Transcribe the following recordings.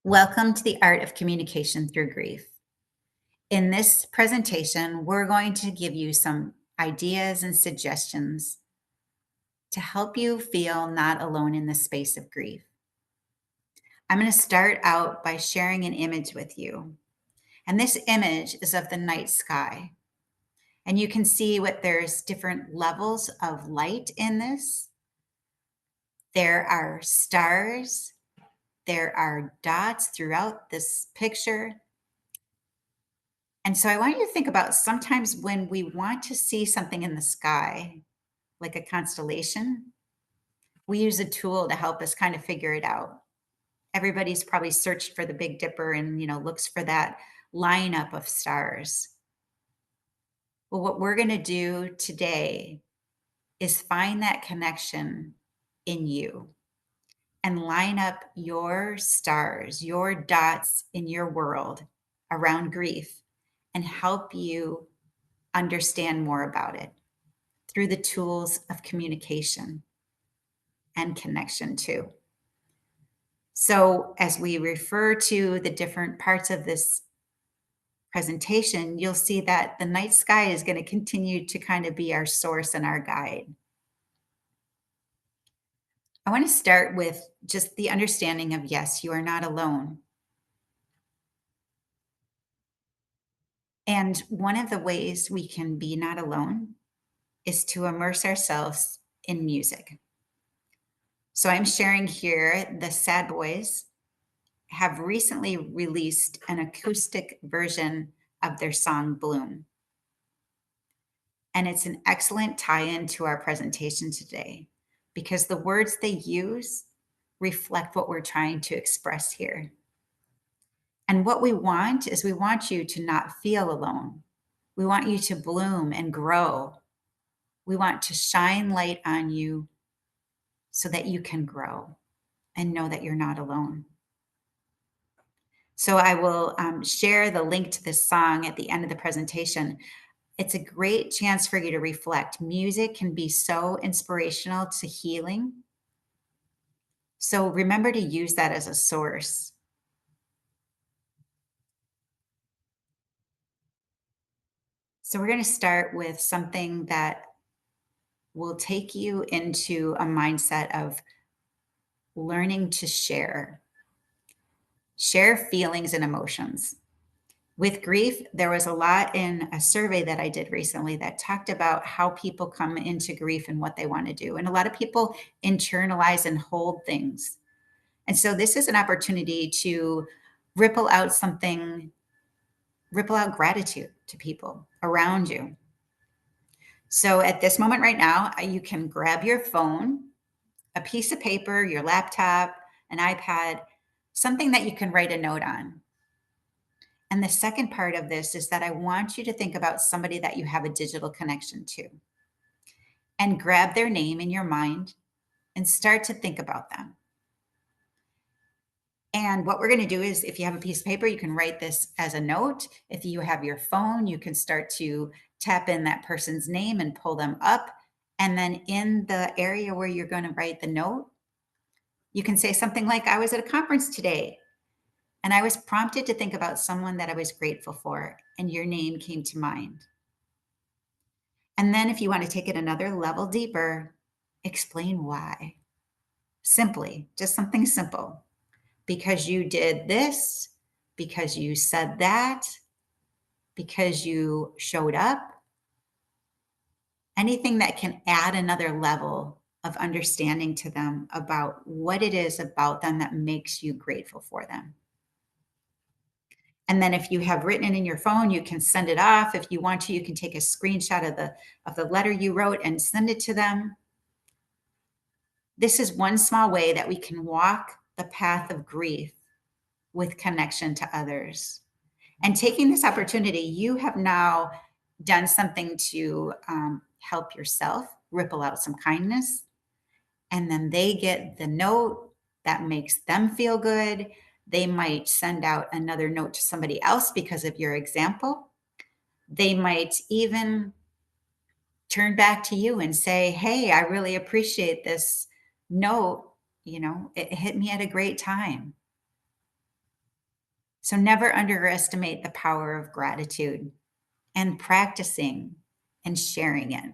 Welcome to the Art of Communication Through Grief. In this presentation, we're going to give you some ideas and suggestions to help you feel not alone in the space of grief. I'm going to start out by sharing an image with you. And this image is of the night sky. And you can see there's different levels of light in this. There are stars, there are dots throughout this picture. And so I want you to think about sometimes when we want to see something in the sky, like a constellation, we use a tool to help us kind of figure it out. Everybody's probably searched for the Big Dipper and, looks for that lineup of stars. Well, what we're going to do today is find that connection in you and line up your stars, your dots in your world around grief and help you understand more about it through the tools of communication and connection too. So as we refer to the different parts of this presentation, you'll see that the night sky is going to continue to kind of be our source and our guide. I want to start with just the understanding of yes, you are not alone. And one of the ways we can be not alone is to immerse ourselves in music. So I'm sharing here the Sad Boys have recently released an acoustic version of their song Bloom. And it's an excellent tie in to our presentation today because the words they use reflect what we're trying to express here. And what we want is we want you to not feel alone. We want you to bloom and grow. We want to shine light on you so that you can grow and know that you're not alone. So I will share the link to this song at the end of the presentation. It's a great chance for you to reflect. Music can be so inspirational to healing. So remember to use that as a source. So we're going to start with something that will take you into a mindset of learning to share feelings and emotions. With grief, there was a lot in a survey that I did recently that talked about how people come into grief and what they want to do. And a lot of people internalize and hold things. And so this is an opportunity to ripple out gratitude to people around you. So at this moment right now, you can grab your phone, a piece of paper, your laptop, an iPad, something that you can write a note on. And the second part of this is that I want you to think about somebody that you have a digital connection to and grab their name in your mind and start to think about them. And what we're going to do is if you have a piece of paper, you can write this as a note. If you have your phone, you can start to tap in that person's name and pull them up. And then in the area where you're going to write the note, you can say something like, I was at a conference today and I was prompted to think about someone that I was grateful for, and your name came to mind. And then if you want to take it another level deeper, explain why. Simply, just something simple. Because you did this, because you said that, because you showed up. Anything that can add another level of understanding to them about what it is about them that makes you grateful for them. And then if you have written it in your phone, you can send it off. If you want to, you can take a screenshot of the letter you wrote and send it to them. This is one small way that we can walk the path of grief with connection to others. And taking this opportunity, you have now done something to help yourself ripple out some kindness. And then they get the note that makes them feel good. They might send out another note to somebody else because of your example. They might even turn back to you and say, hey, I really appreciate this note. It hit me at a great time. So never underestimate the power of gratitude and practicing and sharing it.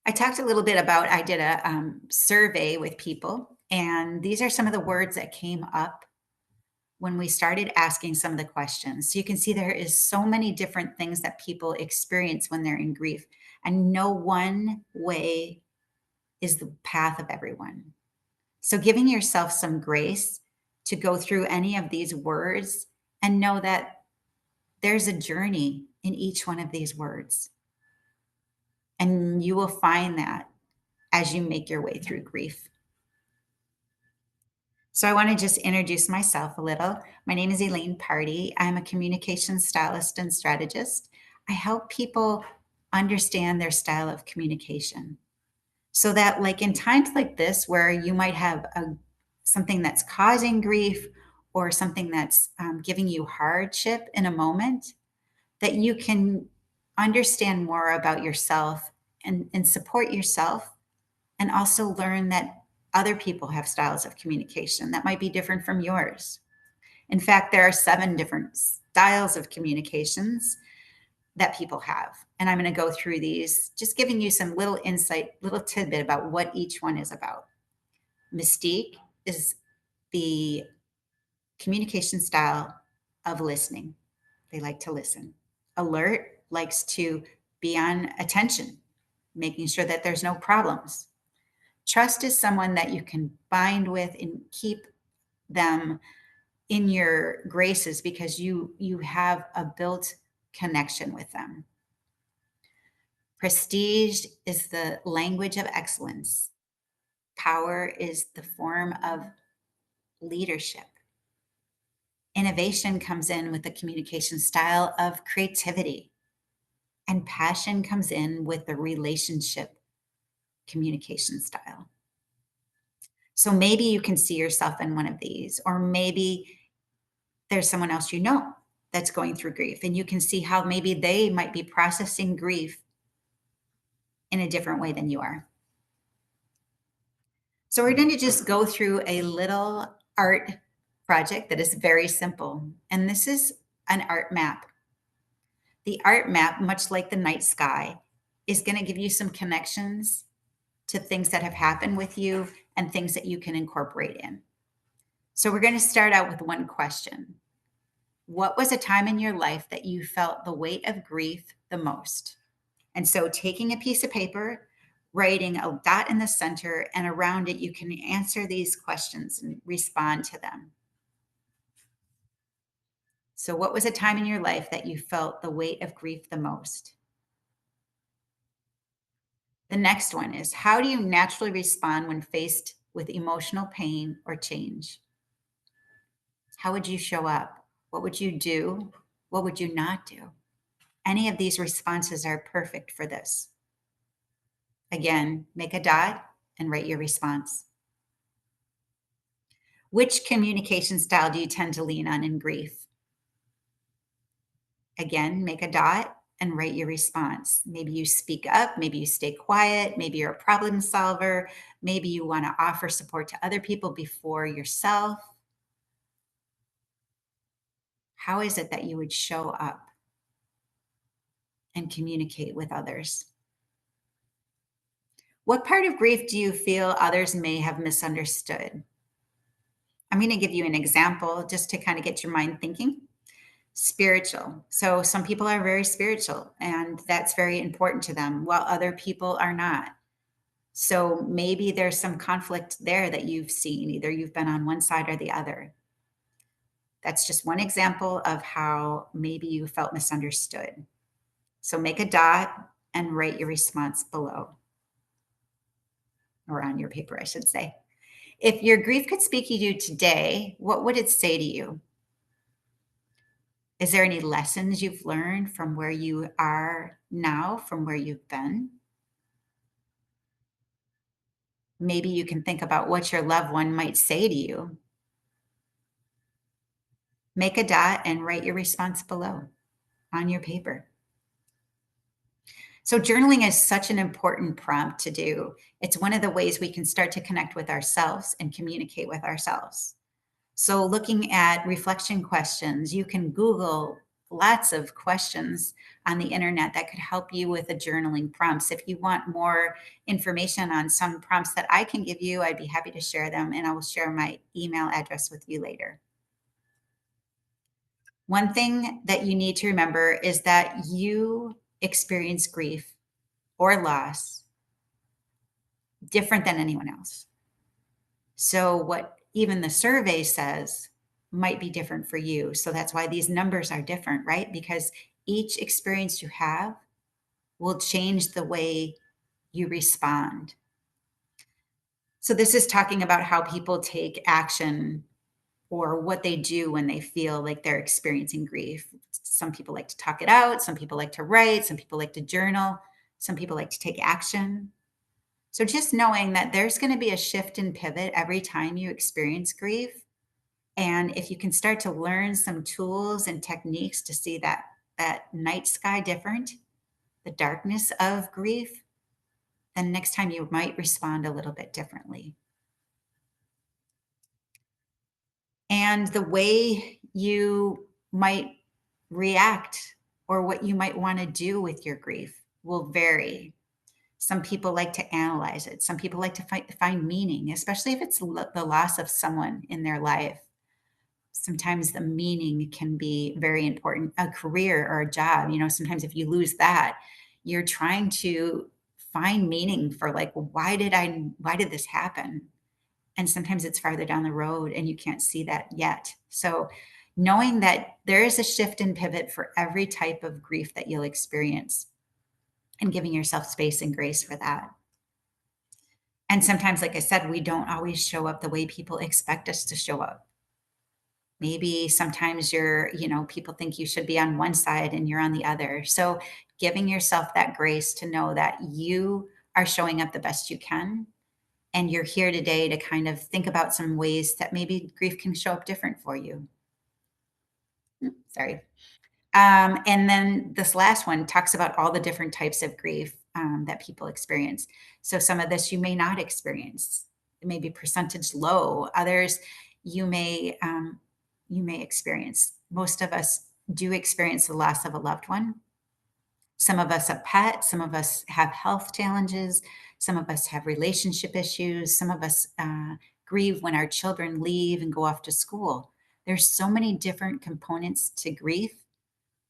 I talked a little bit about, I did a survey with people, and these are some of the words that came up when we started asking some of the questions. So you can see there is so many different things that people experience when they're in grief, and no one way is the path of everyone. So giving yourself some grace to go through any of these words and know that there's a journey in each one of these words. And you will find that as you make your way through grief. So I want to just introduce myself a little. My name is Elaine Party. I'm a communication stylist and strategist. I help people understand their style of communication so that, like, in times like this where you might have something that's causing grief or something that's giving you hardship in a moment, that you can understand more about yourself and support yourself, and also learn that other people have styles of communication that might be different from yours. In fact, there are 7 different styles of communications that people have. And I'm going to go through these, just giving you some little insight, little tidbit about what each one is about. Mystique is the communication style of listening. They like to listen. Alert likes to be on attention, making sure that there's no problems. Trust is someone that you can bind with and keep them in your graces because you have a built connection with them. Prestige is the language of excellence. Power is the form of leadership. Innovation comes in with the communication style of creativity. And passion comes in with the relationship communication style. So maybe you can see yourself in one of these, or maybe there's someone else you know that's going through grief, and you can see how maybe they might be processing grief in a different way than you are. So we're going to just go through a little art project that is very simple. And this is an art map. The art map, much like the night sky, is going to give you some connections to things that have happened with you and things that you can incorporate in. So we're going to start out with one question. What was a time in your life that you felt the weight of grief the most? And so taking a piece of paper, writing a dot in the center, and around it, you can answer these questions and respond to them. So what was a time in your life that you felt the weight of grief the most? The next one is, how do you naturally respond when faced with emotional pain or change? How would you show up? What would you do? What would you not do? Any of these responses are perfect for this. Again, make a dot and write your response. Which communication style do you tend to lean on in grief? Again, make a dot and write your response. Maybe you speak up, maybe you stay quiet, maybe you're a problem solver, maybe you want to offer support to other people before yourself. How is it that you would show up and communicate with others? What part of grief do you feel others may have misunderstood? I'm going to give you an example just to kind of get your mind thinking. Spiritual. So some people are very spiritual, and that's very important to them, while other people are not. So maybe there's some conflict there that you've seen. Either you've been on one side or the other. That's just one example of how maybe you felt misunderstood. So make a dot and write your response below, or on your paper, I should say. If your grief could speak to you today, what would it say to you? Is there any lessons you've learned from where you are now, from where you've been? Maybe you can think about what your loved one might say to you. Make a dot and write your response below on your paper. So, journaling is such an important prompt to do. It's one of the ways we can start to connect with ourselves and communicate with ourselves. So, looking at reflection questions, you can Google lots of questions on the internet that could help you with the journaling prompts. If you want more information on some prompts that I can give you, I'd be happy to share them, and I will share my email address with you later. One thing that you need to remember is that you experience grief or loss different than anyone else. So, what even the survey says might be different for you. So, that's why these numbers are different, right? Because each experience you have will change the way you respond. So, this is talking about how people take action or what they do when they feel like they're experiencing grief. Some people like to talk it out, some people like to write, some people like to journal, some people like to take action. So just knowing that there's going to be a shift and pivot every time you experience grief. And if you can start to learn some tools and techniques to see that night sky different, the darkness of grief, then next time you might respond a little bit differently. And the way you might react or what you might want to do with your grief will vary. Some people like to analyze it. Some people like to find meaning, especially if it's the loss of someone in their life. Sometimes the meaning can be very important. A career or a job, sometimes if you lose that, you're trying to find meaning for like, why did this happen? And sometimes it's farther down the road and you can't see that yet. So knowing that there is a shift and pivot for every type of grief that you'll experience and giving yourself space and grace for that. And sometimes, like I said, we don't always show up the way people expect us to show up. Maybe sometimes people think you should be on one side and you're on the other. So giving yourself that grace to know that you are showing up the best you can. And you're here today to kind of think about some ways that maybe grief can show up different for you. Sorry. And then this last one talks about all the different types of grief that people experience. So some of this you may not experience. It may be percentage low. Others you may experience. Most of us do experience the loss of a loved one. Some of us have pets. Some of us have health challenges. Some of us have relationship issues. Some of us grieve when our children leave and go off to school. There's so many different components to grief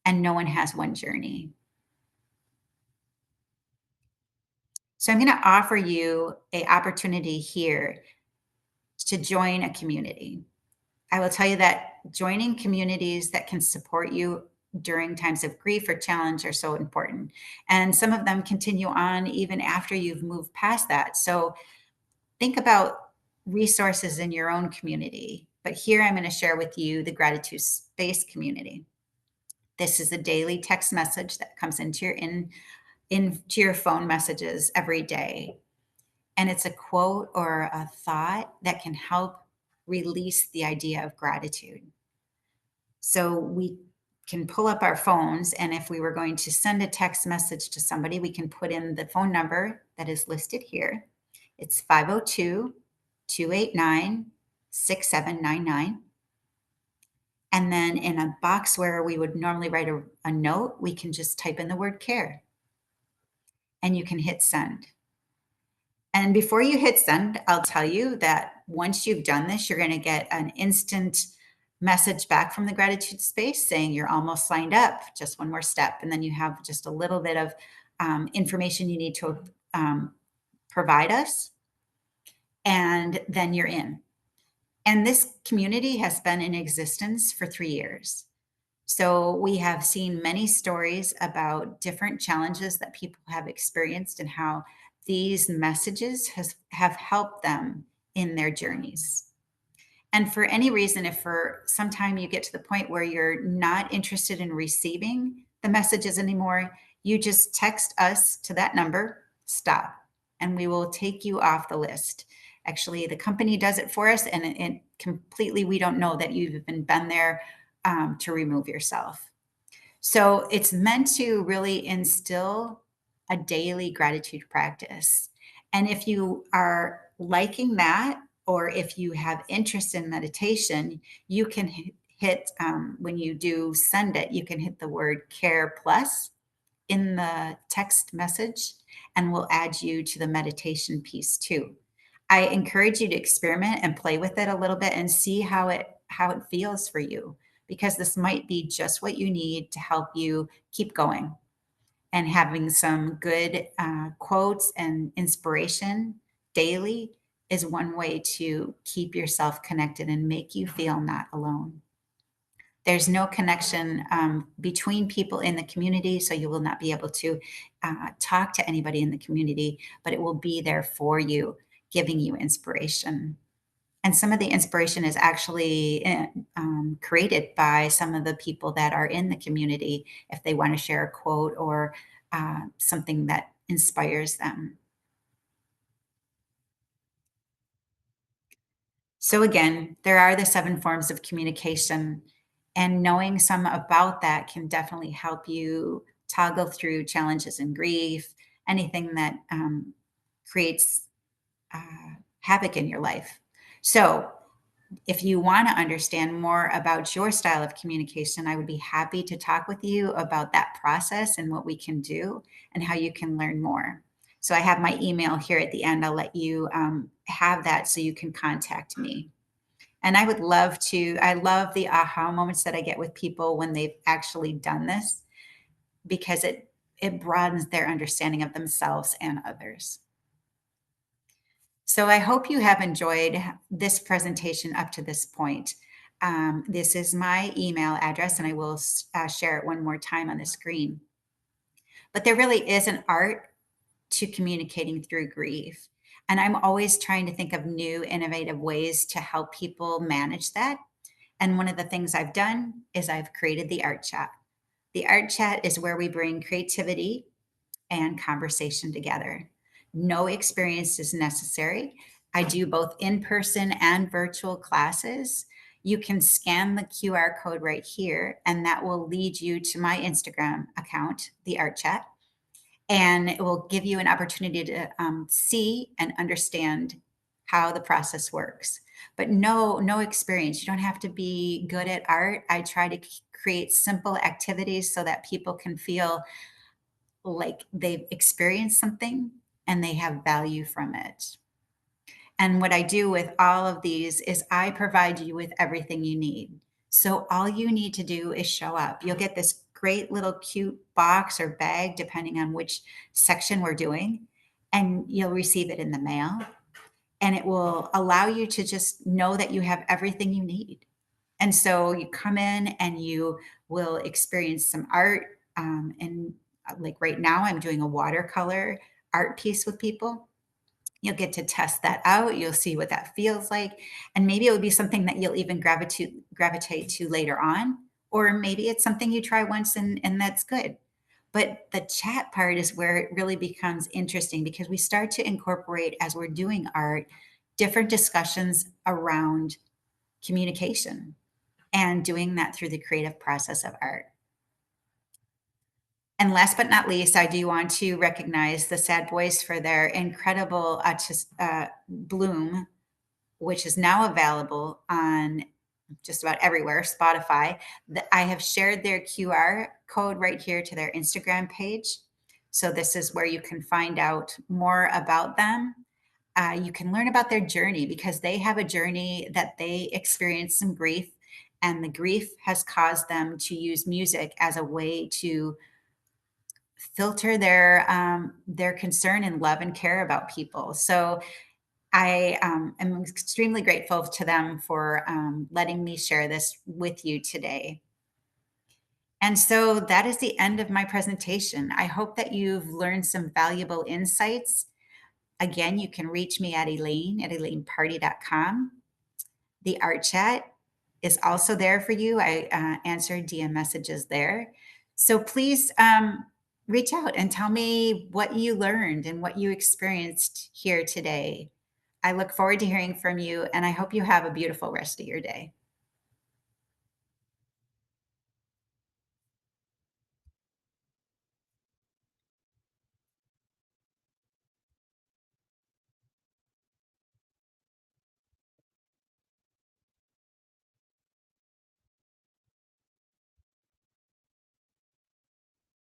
and no one has one journey. So I'm going to offer you a opportunity here to join a community. I will tell you that joining communities that can support you during times of grief or challenge are so important. And some of them continue on even after you've moved past that. So think about resources in your own community. But here I'm going to share with you the gratitude space community. This is a daily text message that comes into your phone messages every day. And it's a quote or a thought that can help release the idea of gratitude. So we can pull up our phones, and if we were going to send a text message to somebody, we can put in the phone number that is listed here. It's 502-289-6799. And then in a box where we would normally write a note, we can just type in the word care and you can hit send. And before you hit send, I'll tell you that once you've done this, you're going to get an instant message back from the gratitude space saying you're almost signed up, just one more step. And then you have just a little bit of information you need to provide us. And then you're in. And this community has been in existence for 3 years. So we have seen many stories about different challenges that people have experienced and how these messages have helped them in their journeys. And for any reason, if for some time you get to the point where you're not interested in receiving the messages anymore, you just text us to that number, stop, and we will take you off the list. Actually, the company does it for us, and it completely, we don't know that you've even been there to remove yourself. So it's meant to really instill a daily gratitude practice. And if you are liking that, or if you have interest in meditation, you can hit, when you do send it, you can hit the word care plus in the text message, and we'll add you to the meditation piece too. I encourage you to experiment and play with it a little bit and see how it feels for you, because this might be just what you need to help you keep going. And having some good quotes and inspiration daily is one way to keep yourself connected and make you feel not alone. There's no connection between people in the community, so you will not be able to talk to anybody in the community, but it will be there for you, giving you inspiration. And some of the inspiration is actually created by some of the people that are in the community if they want to share a quote or something that inspires them. So, again, there are the 7 forms of communication, and knowing some about that can definitely help you toggle through challenges and grief, anything that creates havoc in your life. So, if you want to understand more about your style of communication, I would be happy to talk with you about that process and what we can do and how you can learn more. So I have my email here at the end. I'll let you have that so you can contact me. And I would love to, I love the aha moments that I get with people when they've actually done this, because it broadens their understanding of themselves and others. So I hope you have enjoyed this presentation up to this point. This is my email address, and I will share it one more time on the screen. But there really is an art to communicating through grief. And I'm always trying to think of new, innovative ways to help people manage that. And one of the things I've done is I've created the art chat. The art chat is where we bring creativity and conversation together. No experience is necessary. I do both in person and virtual classes. You can scan the QR code right here, and that will lead you to my Instagram account, the Art Chat, and it will give you an opportunity to see and understand how the process works. But no experience. You don't have to be good at art. I try to create simple activities so that people can feel like they've experienced something and they have value from it. And what I do with all of these is I provide you with everything you need. So all you need to do is show up. You'll get this great little cute box or bag, depending on which section we're doing, and you'll receive it in the mail. And it will allow you to just know that you have everything you need. And so you come in and you will experience some art. And like right now, I'm doing a watercolor art piece with people. You'll get to test that out. You'll see what that feels like. And maybe it would be something that you'll even gravitate to later on. Or maybe it's something you try once and that's good. But the chat part is where it really becomes interesting, because we start to incorporate, as we're doing art, different discussions around communication and doing that through the creative process of art. And last but not least, I do want to recognize the Sad Boys for their incredible Bloom, which is now available on just about everywhere, Spotify. I have shared their QR code right here to their Instagram page. So this is where you can find out more about them. You can learn about their journey, because they have a journey that they experienced some grief, and the grief has caused them to use music as a way to filter their concern and love and care about people. So I am extremely grateful to them for letting me share this with you today. And so that is the end of my presentation. I hope that you've learned some valuable insights. Again, you can reach me at Elaine at ElaineParty.com. The Art Chat is also there for you. I answer DM messages there. So please reach out and tell me what you learned and what you experienced here today. I look forward to hearing from you, and I hope you have a beautiful rest of your day.